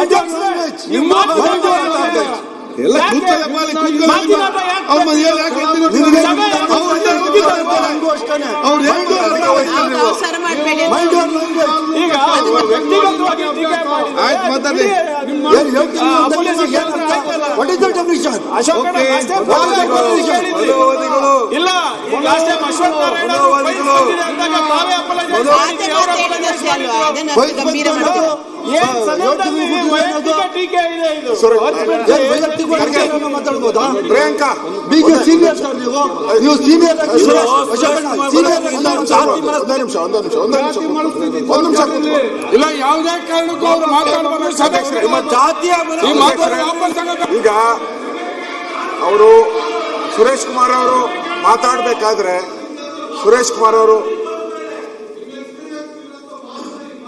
ಅಧ್ಯಕ್ಷರೇ. ಎಲ್ಲ ಮಾತಾಡ್ಬೋದಾ ಪ್ರಿಯಾಂಕಾ ಬಿಗೆ ಸೀನಿಯರ್ ಸರ್ ನೀವು ಸೀನಿಯರ್ ಇಲ್ಲ ಯಾವುದೇ ಕಾರಣಕ್ಕೂ ಅವರು ಮಾತಾಡಬಾರ್ದು. ಈಗ ಅವರು ಸುರೇಶ್ ಕುಮಾರ್ ಅವರು ಮಾತಾಡಬೇಕಾದ್ರೆ ಸುರೇಶ್ ಕುಮಾರ್ ಅವರು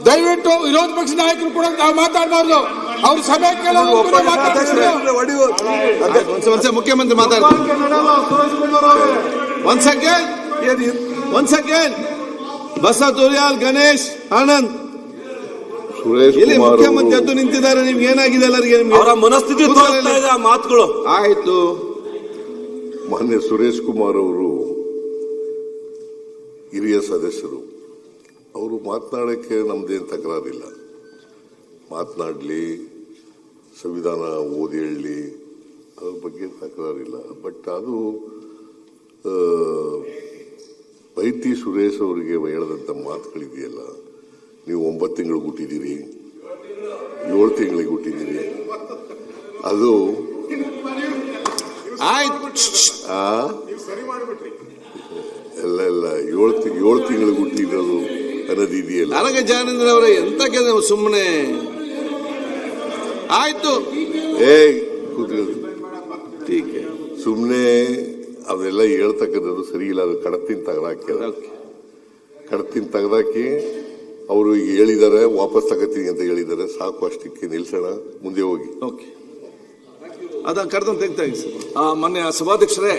ದಯವಿಟ್ಟು ವಿರೋಧ ಪಕ್ಷ ನಾಯಕರು ಕೂಡ ನಾವು ಮಾತಾಡಬಾರ್ದು. ಅವ್ರು ಸಭೆ ಮುಖ್ಯಮಂತ್ರಿ ಮಾತಾಡ್ತಾರೆ. ಒಂದ್ ಸೆಕೆಂಡ್ ಬಸ ತೋರಿಯಾಲ್ ಗಣೇಶ್ ಆನಂದ್ ಇಲ್ಲಿ ಮುಖ್ಯಮಂತ್ರಿ ಎದ್ದು ನಿಂತಿದ್ದಾರೆ. ನಿಮ್ಗೆ ಏನಾಗಿದೆ ಎಲ್ಲರಿಗೆ? ಅವರ ಮನಸ್ಥಿತಿ ಮಾತುಗಳು ಆಯ್ತು. ಮಾನ್ಯ ಸುರೇಶ್ ಕುಮಾರ್ ಅವರು ಹಿರಿಯ ಸದಸ್ಯರು, ಅವರು ಮಾತನಾಡಕ್ಕೆ ನಮ್ದೇನು ತಕರಾರಿಲ್ಲ. ಮಾತನಾಡಲಿ, ಸಂವಿಧಾನ ಓದಿ ಹೇಳಲಿ, ಅದ್ರ ಬಗ್ಗೆ ತಕರಾರಿಲ್ಲ. ಬಟ್ ಅದು ಬೈತಿ ಸುರೇಶ್ ಅವರಿಗೆ ಹೇಳದಂತ ಮಾತುಗಳಿದೆಯಲ್ಲ, ನೀವು 9 ತಿಂಗಳು ಹುಟ್ಟಿದ್ದೀರಿ, 7 ತಿಂಗಳಿಗೆ ಹುಟ್ಟಿದ್ದೀರಿ, ಅದು ಎಲ್ಲ 7 ತಿಂಗಳು ಹುಟ್ಟಿರೋದು ಅನ್ನೋದು ಇದೆಯಲ್ಲ. ನನಗೆ ಜಾನೇಂದ್ರ ಅವರೇ ಎಂತ ಸುಮ್ಮನೆ ಆಯ್ತು. ಸುಮ್ಮನೆ ಅದೆಲ್ಲ ಹೇಳ್ತಕ್ಕಂಥದ್ದು ಸರಿ ಇಲ್ಲ. ಅದು ಕಡತಿನ ತೆಗೆದಾಕಿ ಅವರು ಈಗ ಹೇಳಿದ್ದಾರೆ, ವಾಪಸ್ ತಗತೀನಿ ಅಂತ ಹೇಳಿದ್ದಾರೆ. ಸಾಕು, ಅಷ್ಟಕ್ಕೆ ನಿಲ್ಸೋಣ, ಮುಂದೆ ಹೋಗಿ. ಅದನ್ನ ಕರೆದು ತೆಗ್ತಾ ಮಾನ್ಯ ಸಭಾಧ್ಯಕ್ಷರೇ,